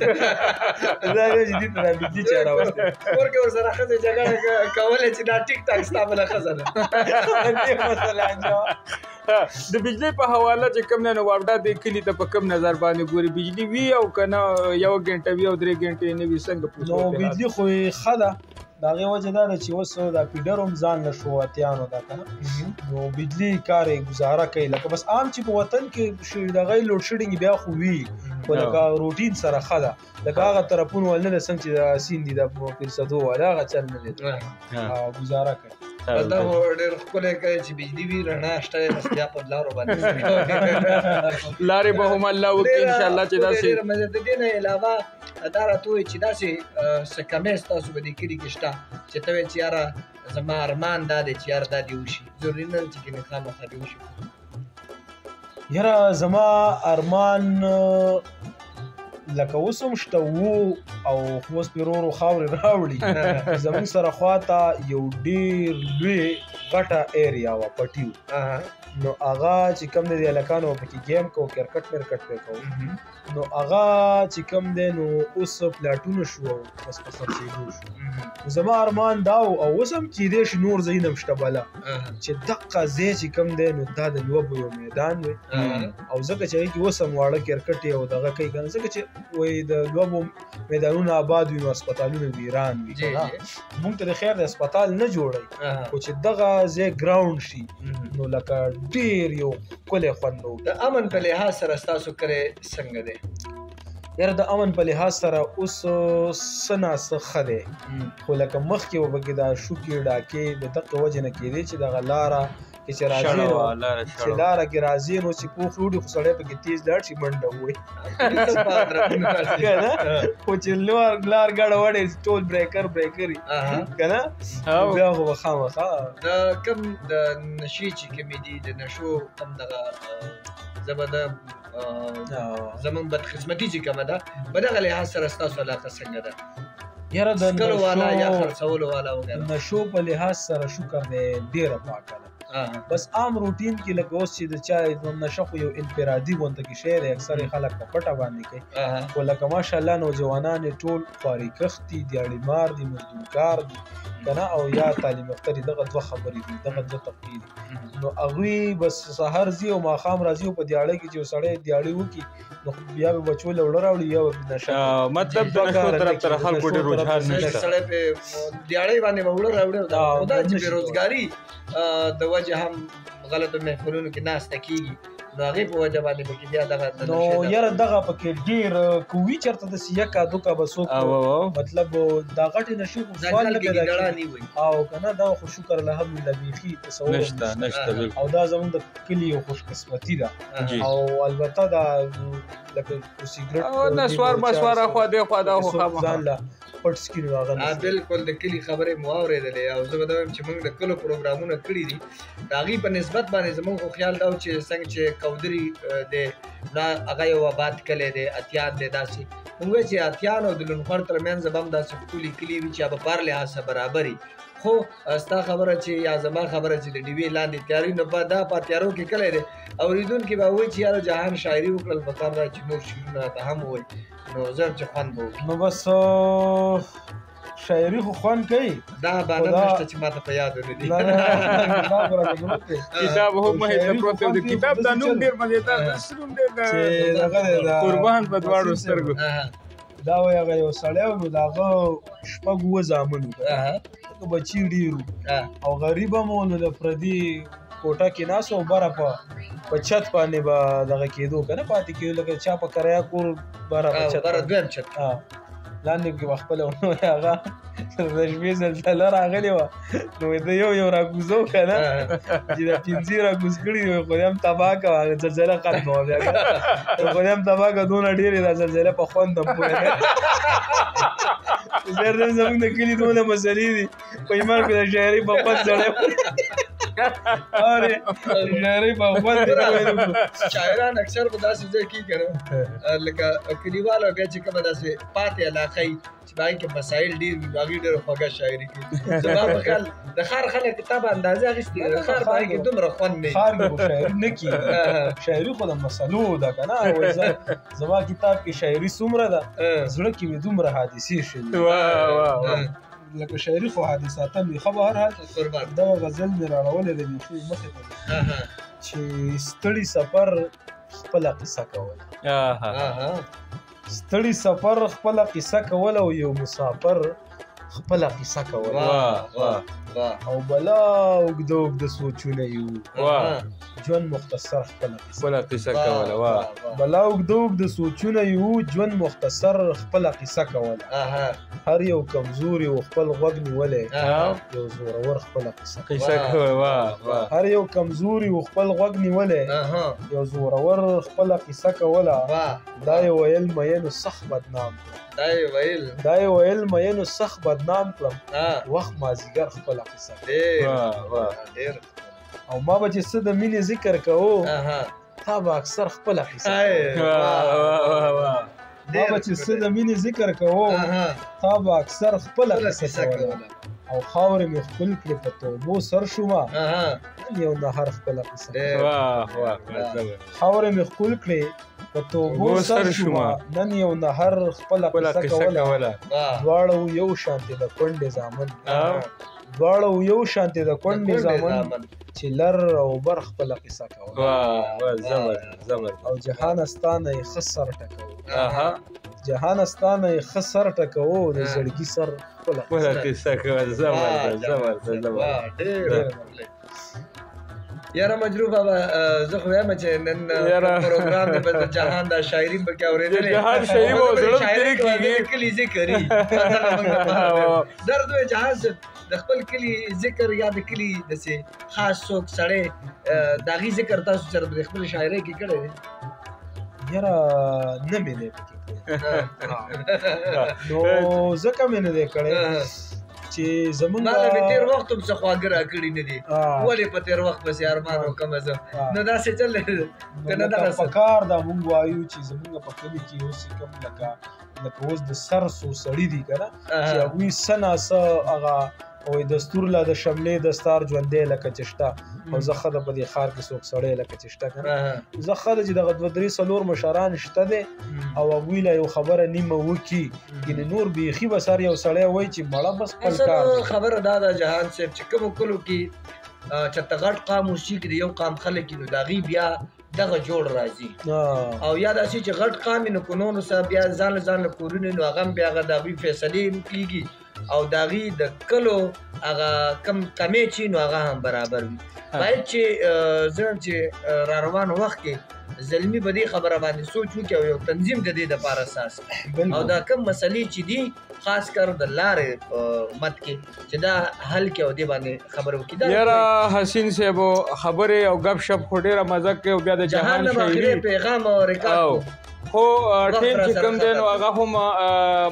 [SPEAKER 3] دا یم چې دې ته دا بجلي چا راوستې
[SPEAKER 4] کور کې ورسره ښځې جګړه کولی چې دا ټیک ټاک ستا بله ښځه ده.
[SPEAKER 3] دې مسله انجام
[SPEAKER 1] د بجلی په حواله چې کوم نه نو وابډا د کلي ته په کوم نظر باندې ګوري؟ بجلی وي او که نه یو ګنټه وي او 3 ګنټې نه وي څنګه پوښتنه؟
[SPEAKER 3] نو بجلی خو یې ښه ده، د هغې وجه دا ده چې اوس دا پیډر هم ځان له شو اتیانو ده که نه، نو بجلی کار یې ګزاره کوي، لکه بس عام چې په وطن کې دغه لوډ شیډینګ بیا خو وي، خو لکه روټین سره ښه ده، لکه هغه طرفونه ول نه ده څنګه چې د سین دي د پیرسدو والا هغه چل نه دی، ګزاره کوي.
[SPEAKER 4] دا ډېر ښکلی کوي چې بجلي وي رڼا شته بس بیا په لارو باندې
[SPEAKER 1] لارې به هم الله وکړي انشاءالله چې داسې.
[SPEAKER 4] د دې نه علاوه دا راته وایي چې داسې څه کمې ستاسو په دې کلي کې شته چې ته وایې چې یاره زما ارمان دا دی چې یار دا دې وشي ضروري نه چې کنه خامخا دې وشي
[SPEAKER 3] یاره زما ارمان لکه اوس هم شته وو او اوس پرې ورو ورو خاورې راوړي زموږ سره خواته یو ډېر لوی غټه ایریا وه پټي نو هغه چې کوم دی د هلکانو پکې گیم کوو کرکټ ورکټ پرې کوو نو هغه چې کوم دی نو اوس پلاټونه شو او بس په خرڅېدو شو زما ارمان دا و او اوس هم کیدی شي نور ځایونه هم شته بله چې دقه ځای چې کوم دی نو دا د لوبو یو میدان وي او ځکه چې هغې کې اوس هم واړه کرکټ او دغه کوي که نه ځکه چې وایي د لوبو میدانونه آباد وي نو اسپتالونه ویران وي مونږ ته د خیر د اسپتال نه جوړوي خو چې دغه ځای ګراونډ شي نو لکه ډېر یو ښکلی خوند و
[SPEAKER 4] د امن په لحاظ سره ستاسو کلی څنګه دی
[SPEAKER 3] یاره د امن په لحاظ سره اوس څه ناڅه ښه دی خو لکه مخکې به پکې دا شوکې ډاکې د دغې وجې نه کېدی چې دغه لاره کې چې راځي نو چې لاره کې راځي نو چې پوخ وړي خو سړی پکې تیز لاړ شي منډه ووایي که نه خو چې لار ګډه وړې ټول بریکر وي که نه بیا خو به خامخا
[SPEAKER 4] د کوم د نشي چې کومې دي د نشو کم دغه زمون بدخدمتي چې کومه ده په دغه لحاظ سره ستاسو علاقه څنګه ده
[SPEAKER 3] یاره د
[SPEAKER 4] سکرو والا یا خرڅولو والا وغیره
[SPEAKER 3] نشو په لحاظ سره شکر دی ډېره پاکه ده بس عام روټین کې لکه اوس چې د چا نشه خو یو انفرادي غونته کې شی دی اکثر خلک په پټه باندې کوي خو لکه ماشاءالله نوجوانان یې ټول فارغ دي دیاړي دي مزدورکار دي که نه او یا تعلیم یافته دي دغه دوه خبرې دي دغه دوه طبقې دي نو هغوی بس سهار ځي او ماښام راځي او په دیاړۍ کې چې یو سړی دیاړۍ وکړي نو بیا به بچو له وړه راوړي یا به نشه
[SPEAKER 1] مطلب د نشو طرف ته خلکو ډېر رجحان نشته
[SPEAKER 4] سړی په دیاړۍ باندې به وړه راوړي او دا چې بېروزګاري د وجه هم غلطو محفلونو کې ناسته کېږي نو هغې په وجه باندې پکې بیا دغه
[SPEAKER 3] نو یاره دغه پکې ډېر که وي چېرته داسې یکه دوکه به څوک مطلب دا غټې نشي خو سوال نه پیدا کېږي او که نه دا خو شکر الحمدلله بیخي تصور
[SPEAKER 1] نشته
[SPEAKER 3] او دا زموږ د کلي یو خوشقسمتي ده او البته دا لکه سیګرټ
[SPEAKER 1] نسوار مسوار خوا دې خوا دا خو
[SPEAKER 3] ځان له پټ سکي نو هغه
[SPEAKER 4] بالکل د کلي خبرې مو اورېدلې او زه به دا وایم چې موږ د کلو پروګرامونه کړي دي د هغې په نسبت باندې زموږ خو خیال دا و چې څنګه چې کودري دی دا هغه یو آباد کلی دی اتیان دی داسې موږ وایو چې اتیان او د لونخوړ ترمنځ به هم داسې ښکلي کلي وي چې به په هر لحاظ سره برابر وي خو ستا خبره چې یا زما خبره چې د ډیوې لاندې تیاري نو دا په تیارو کې کلی دی اورېدونکي به وایي چې یاره جهان شاعري وکړل پکار ده چې نور شعرونه ته هم ووایي نو زر چې خوند به وکړي
[SPEAKER 3] نو بس شاعري خو خوند کوي
[SPEAKER 4] دا بانه نشته چې ماته په یاد ونه دي
[SPEAKER 1] کتاب هم مهته پروت دی کتاب دا نوم ډېر مزېدار دی نوم دی د قربان په دواړو سترګو
[SPEAKER 3] دا وایي هغه یو سړی و نو د هغه شپږ اووه زامن وو که بچي ډېر وو او غریب هم و نو د پردي کوټه کې ناست و بره په چت باندې به دغه کېدو که نه پاتې کېدو لکه چا په کرایه کور بره
[SPEAKER 4] دویم چت
[SPEAKER 3] لاندې کې به خپله ونه هغه د شپې زلزله راغلې وه نو د یو راکوزو که نه چې د پنځې راکوز کړي وي خو هم تباه کړه هغه زلزله ختمه وه بیا خو هم تباه کړه دونه ډېرې دا زلزله په خوند هم پوهې زر دم زموږ د کلي دونه مسلې دي په ایمان کې د شاعرۍ په خوند سړی شاعرۍ په خوند
[SPEAKER 4] شاعران اکثر په داسې ځای کې که نه لکه کلیوال بیا چې کومه داسې پاتې علاقه وي چې په هغې کې مسایل ډېر وي هغې ډېره خوږه شاعري کوي زما په خیال د ښار خلک کتاب اندازې اخیستې د ښار په هغې کې دومره خوند نه
[SPEAKER 3] ښار کې خو شاعري نه کېږي شاعري خو د مسلو ده که نه زما کتاب کې شاعري څومره ده زړه کې مې دومره حادثې شوي لکه شاعري خو حادثات هم وي ښه به هر حال دغه غزل مې راړولی دی بیخي مخې ته چې ستړي سفر خپله قصه کوله ستړي سفر خپله قصه کوله او یو مسافر خپله قصه کوله او بلا اوږده اوږده سوچونه یو ژوند مختصر خپله
[SPEAKER 1] قصه کوله واه
[SPEAKER 3] بلا اوږده سوچونه یو ژوند مختصر خپله قصه کوله هر یو کمزوري و خپل غوږ نیولی یو زورور خپله قصه
[SPEAKER 1] کوله واه
[SPEAKER 3] هر یو کمزوري و خپل غوږ نیولی یو زورور خپله قصه کوله دا یې ویل مینو سخت بدنام
[SPEAKER 4] دا
[SPEAKER 3] یې ویل مینو سخت بدنام کړم وخت مازدیګر خپله قصه او ما به چې څه د مینې ذکر کوو تا به اکثر خپله قصه ما به چې څه د مینې ذکر کوو تا به اکثر خپله قصه کوله او خاورې مې ښکل کړې په توبو سر شومه نن یو نهر خپله قصه خاورې مې ښکل کړې په توبو سر شومه نن یو نهر خپله قصه کوله دواړه یو شانتې د کونډې زامن دواړه یو شانتې د کونډې زامن چې لر او بر خپله قصه کوله او جهانستانه یې ښه سر ټکوو جهانستانه یې ښه سر ټکوو د زړګي سر خپله
[SPEAKER 1] قصه کوله
[SPEAKER 4] یاره مجروح بابا زه خو وایم چې نن پروګرام دی په جهان دا شاعري به کې اورېدلې
[SPEAKER 1] جهان شاعري به زړه
[SPEAKER 4] شاعري کې کلی ذکرې درد وې جهان د خپل کلی ذکر یا د کلی دسې خاص څوک سړی داغي ذکر تاسو سره د خپل شاعري کې کړی دی
[SPEAKER 3] یاره نه مې دی نو ځکه مې نه دی کړی چې زمونږ
[SPEAKER 4] ما له تیر وخت هم څه خواږه راکړي نه دي ولې په تیر وخت پسې ارمان وکړم زه نو داسې چل کنه دغه
[SPEAKER 3] په کار دا مونږ وایو چې زمونږ په کلي کې اوس کوم لکه اوس د سر سو سړي دي که نه چې هغوی څه ناڅه هغه وایي دستور لا د شملې دستار ژوندی لکه چې شته او زه ښه ده په دې ښار کې څوک سړی لکه چې شته که نه زه ښه ده چې دغه 2-3 مشران شته دی او هغوی له یو خبره نیمه وکړي یعنې نور بیخي به سر یو سړی وایي چې مړه بس خپل کار
[SPEAKER 4] خبره دا ده جهان صاحب چې کومو کلو کې چېرته غټ قام اوسي کې د یو قام خلک وي نو د هغوی بیا دغه جوړ راځي او یا داسې چې غټ قام وي نو که نورو سره بیا ځان له کورونه نو هغه هم بیا هغه د هغوی فیصلې وکړي او د هغې د کلو هغه کم کمې چې نو هغه هم برابر وي باید چې زه چې را روان وخت کې زلمي به دې خبره باندې سوچ وکړي او یو تنظیم د دې دپاره اساس او دا کم مسلې چې دي خاص کر د لارې په مت کې چې دا حل کې او دې باندې خبره وکړي
[SPEAKER 1] یاره حسین صاحب خبرې او ګپ شپ خو ډېره مزه کوي او بیا د جهان
[SPEAKER 4] شاعري پیغام او ریکارډ
[SPEAKER 1] خو ټیم چې کوم دی نو هغه هم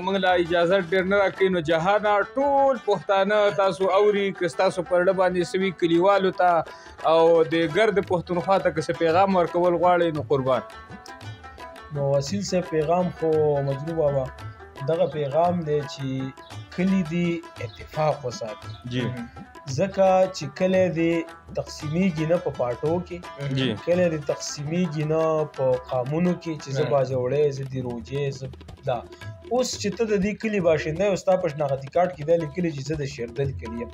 [SPEAKER 1] موږ له اجازه ډېر نه راکوي نو جهانه ټول پښتانه تاسو اوري که ستاسو پر ډه باندې سوي کلیوالو ته او د ګرد پښتونخوا ته که څه پیغام ورکول غواړئ نو قربان
[SPEAKER 3] نو وسیل صاحب پیغام خو مجروح بابا دغه پیغام دی چې کلی دی اتفاق وساتي ځکه چې کلی دی تقسیمیږي نه په پاټو کې کلی دی تقسیمیږي نه په قامونو کې چې زه باجوړی زه دې روجې زه دا اوس چې ته د دې کلي باشنده یې او ستا په شناختي کارت کې دا لیکلي چې زه د شیردل کلي یم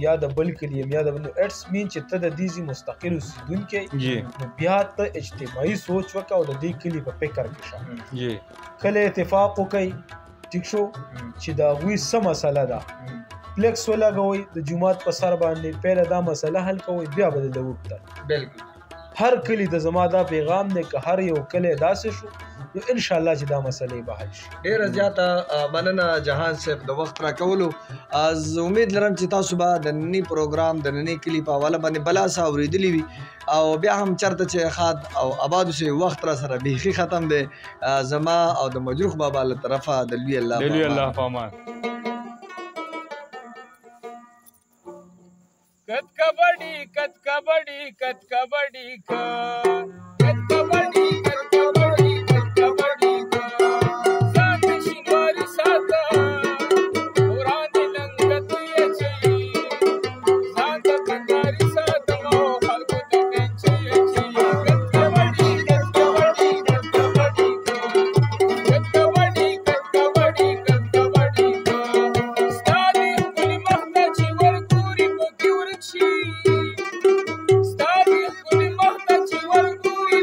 [SPEAKER 3] یا د بل کلي یم یا د بل اټس مین چې ته د دې ځای مستقل اوسېدونکی نو بیا ته اجتماعي سوچ وکړه او د دې کلي په فکر کې شه کله اتفاق وکړئ ټیک شو چې د هغوی څه مسله ده فلیکس ولګوئ د جومات په سر باندې پیله دا مسله حل کوئ بیا به دلته وکړه
[SPEAKER 4] بالکل
[SPEAKER 3] هر کلی د زما دا پیغام دی که هر یو کلی داسې شو نو انشاءالله چې دا مسلې به حل شي
[SPEAKER 4] ډېره زیاته مننه جهان صاحب د وخت راکولو زه امید لرم چې تاسو به د ننني پروګرام د ننني کلي په حواله باندې بلا څه اورېدلي وي او بیا هم چېرته چې ښاد او آباد اوسئ وخت را سره بیخي ختم دی زما او د مجروح بابا له طرفه د لوی الله
[SPEAKER 1] په امان کت کبډي کت کبډي کت کبډي کت کبډي کت کبډي کت کبډي سات شینواري سات وران لنګت یې چي سات کنداري سات مو خلکو ته پنچي چي کت کبډي کت کبډي کت کبډي کت کبډي کت کبډي کت کبډي ستادي کلی مخته چې ورګوري په ګور شي ستادي کلی مخته چې ورګوري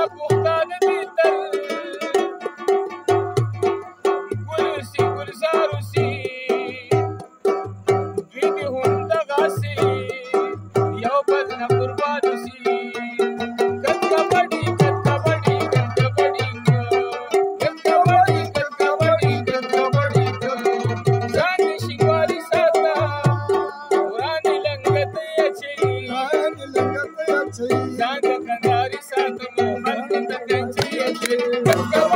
[SPEAKER 1] دا پښتانه دي تل ګل سي ګلزار اوسي دوی دې هم دغسې یو بل نه قربان اوسي Let's go.